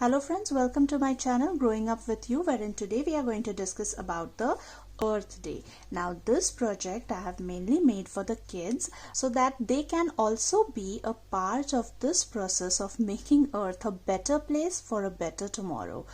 Hello friends, welcome to my channel Growing Up With You, wherein today we are going to discuss about the Earth Day. Now this project I have mainly made for the kids so that they can also be a part of this process of making Earth a better place for a better tomorrow.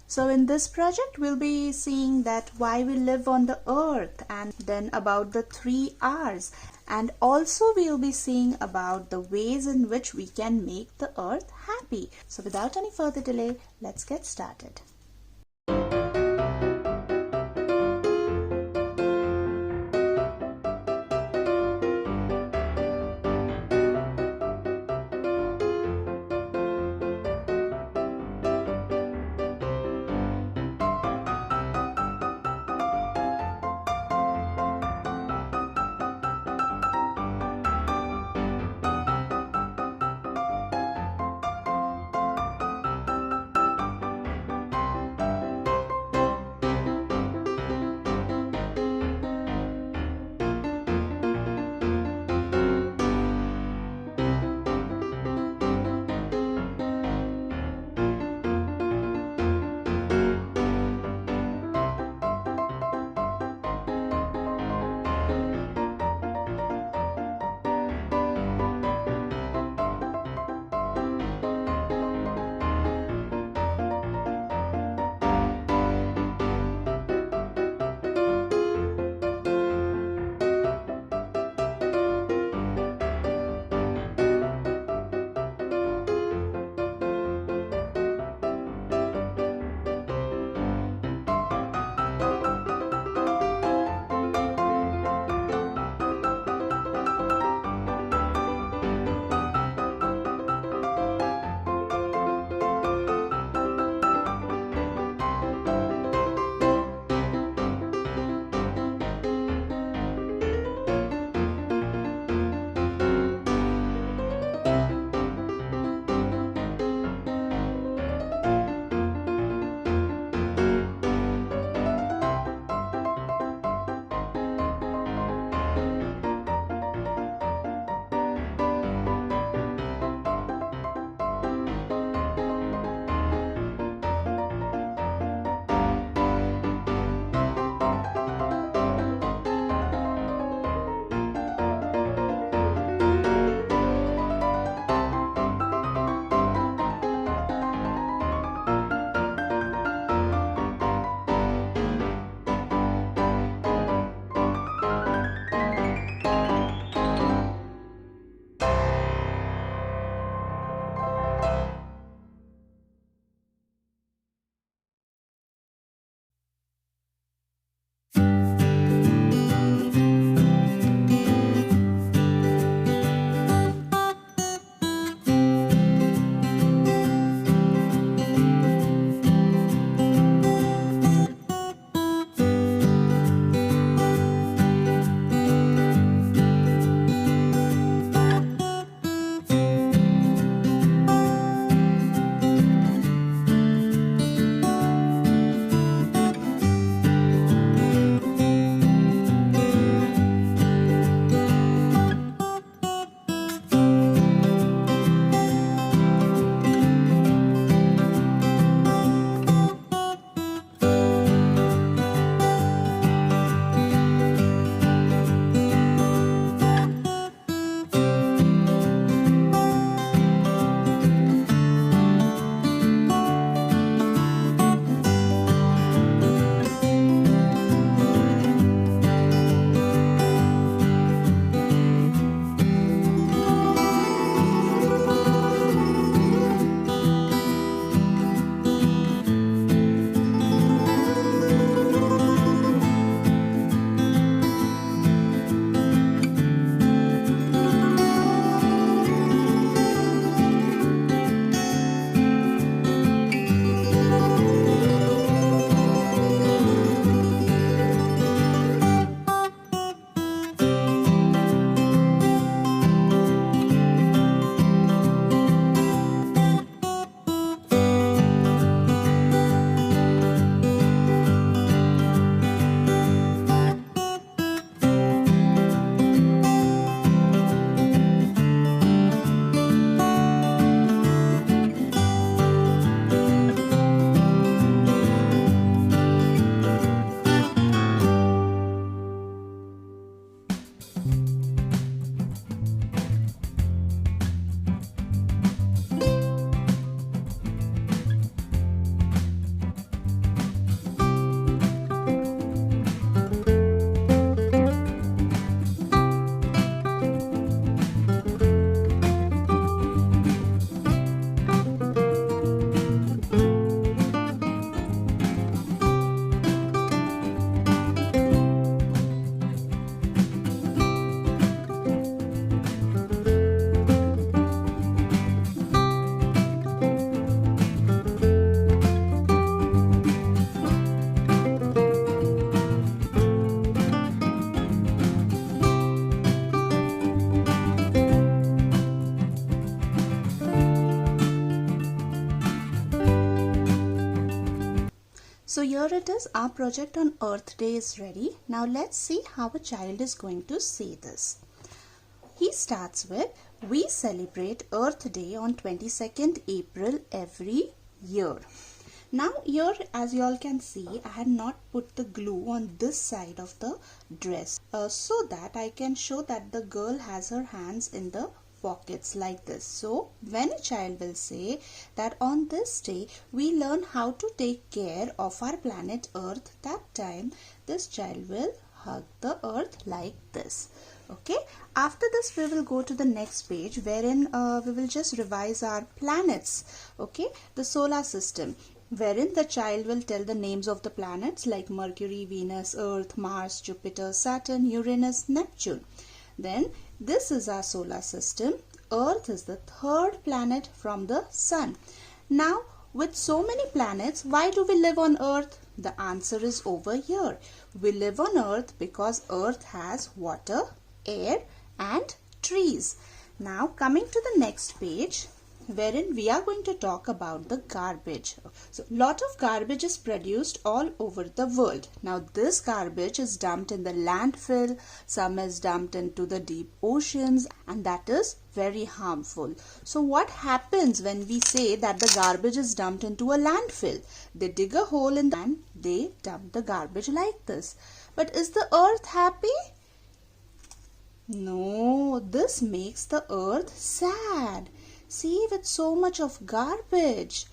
So in this project we'll be seeing that why we live on the earth, and then about the 3 R's, and also we'll be seeing about the ways in which we can make the earth happy. So without any further delay, let's get started. So here it is, our project on Earth Day is ready. Now let's see how a child is going to say this. He starts with, we celebrate Earth Day on 22nd April every year. Now here, as you all can see, I had not put the glue on this side of the dress so that I can show that the girl has her hands in the pockets like this. So when a child will say that on this day we learn how to take care of our planet Earth, that time this child will hug the earth like this. Okay, after this we will go to the next page wherein we will just revise our planets. Okay, the solar system, wherein the child will tell the names of the planets like Mercury, Venus, Earth, Mars, Jupiter, Saturn, Uranus, Neptune. Then this is our solar system. Earth is the third planet from the sun. Now with so many planets, why do we live on Earth? The answer is over here. We live on Earth because Earth has water, air and trees. Now coming to the next page, wherein we are going to talk about the garbage. So lot of garbage is produced all over the world. Now this garbage is dumped in the landfill, some is dumped into the deep oceans, and that is very harmful. So what happens when we say that the garbage is dumped into a landfill? They dig a hole in the land, they dump the garbage like this. But is the earth happy? No, this makes the earth sad. See, with so much of garbage.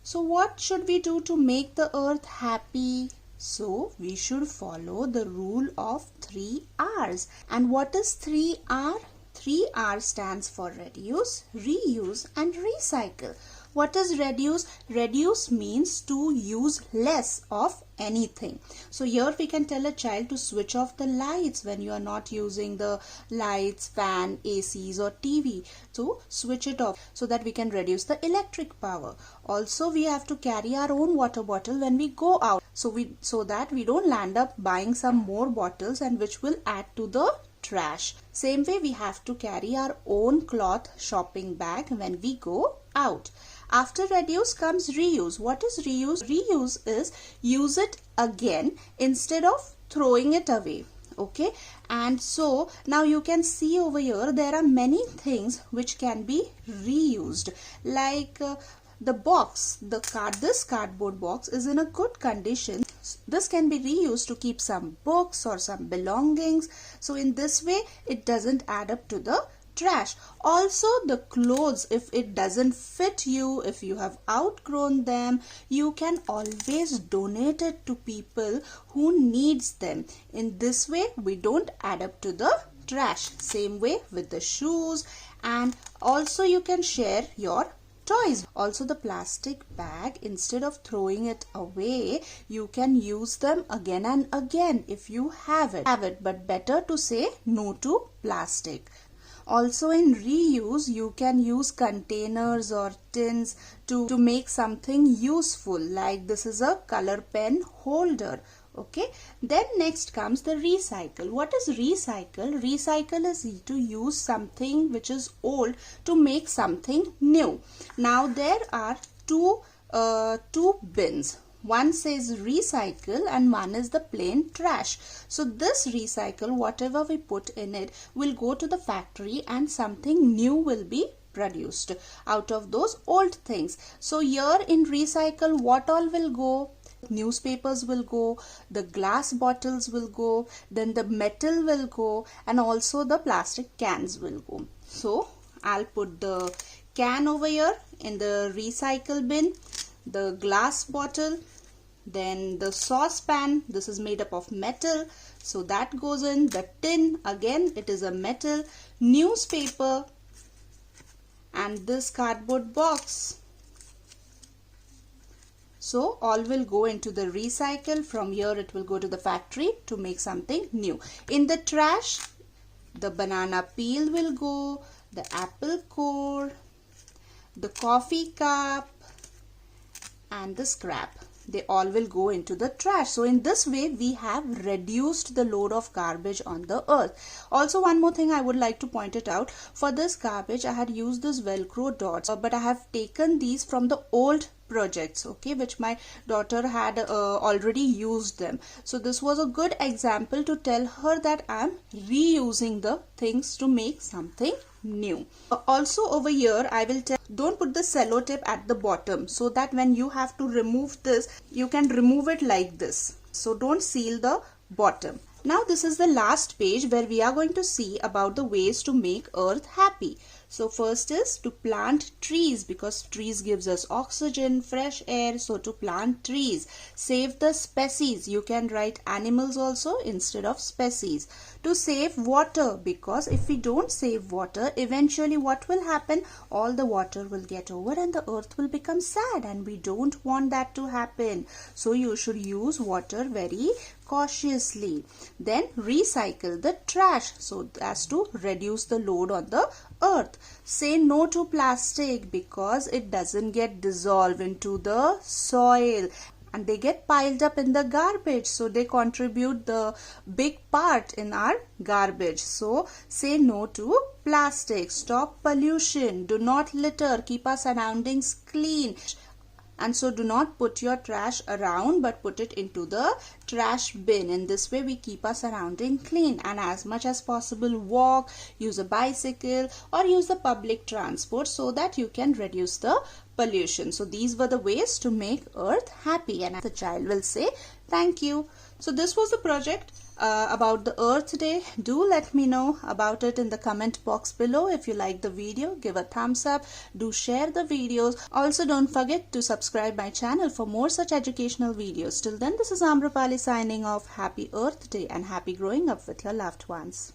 So what should we do to make the earth happy? So we should follow the rule of 3 R's. And what is 3R? 3R stands for reduce, reuse and recycle. What is reduce? Reduce means to use less of anything. So here we can tell a child to switch off the lights when you are not using the lights, fan, ACs or TV. So switch it off so that we can reduce the electric power. Also we have to carry our own water bottle when we go out. So that we don't land up buying some more bottles and which will add to the trash. Same way we have to carry our own cloth shopping bag when we go out. After reduce comes reuse. What is reuse? Reuse is use it again instead of throwing it away. Okay, and so now you can see over here there are many things which can be reused, like the box, this cardboard box is in a good condition. This can be reused to keep some books or some belongings. So in this way it doesn't add up to the trash. Also the clothes, if it doesn't fit you, if you have outgrown them, you can always donate it to people who needs them. In this way we don't add up to the trash. Same way with the shoes, and also you can share your toys. Also the plastic bag, instead of throwing it away, you can use them again and again if you have it, but better to say no to plastic. Also in reuse you can use containers or tins to make something useful, like this is a color pen holder. Okay, then next comes the recycle. What is recycle? Recycle is to use something which is old to make something new. Now there are two bins. One says recycle and one is the plain trash. So this recycle, whatever we put in it, will go to the factory and something new will be produced out of those old things. So here in recycle, what all will go? Newspapers will go, the glass bottles will go, then the metal will go, and also the plastic cans will go. So I'll put the can over here in the recycle bin, the glass bottle, then the saucepan, this is made up of metal, so that goes in. The tin, again it is a metal, newspaper, and this cardboard box. So all will go into the recycle. From here it will go to the factory to make something new. In the trash, the banana peel will go, the apple core, the coffee cup, and the scrap. They all will go into the trash. So in this way we have reduced the load of garbage on the earth. Also one more thing I would like to point it out. For this garbage I had used this velcro dots, but I have taken these from the old projects, okay, which my daughter had already used them. So this was a good example to tell her that I'm reusing the things to make something new. Also over here I will tell, don't put the sellotape at the bottom, so that when you have to remove this, you can remove it like this. So don't seal the bottom. Now this is the last page where we are going to see about the ways to make earth happy. So first is to plant trees, because trees gives us oxygen, fresh air. So to plant trees. Save the species. You can write animals also instead of species. To save water, because if we don't save water, eventually what will happen? All the water will get over and the earth will become sad, and we don't want that to happen. So you should use water very cautiously. Then recycle the trash, so as to reduce the load on the earth. Say no to plastic, because it doesn't get dissolved into the soil and they get piled up in the garbage, so they contribute the big part in our garbage. So say no to plastic. Stop pollution. Do not litter. Keep our surroundings clean. And so do not put your trash around, but put it into the trash bin. In this way we keep our surrounding clean. And as much as possible walk, use a bicycle or use the public transport, so that you can reduce the pollution. So these were the ways to make earth happy, and the child will say thank you. So this was the project about the Earth Day. Do let me know about it in the comment box below. If you like the video, give a thumbs up. Do share the videos. Also don't forget to subscribe my channel for more such educational videos. Till then, this is Amrapali signing off. Happy Earth Day and happy growing up with your loved ones.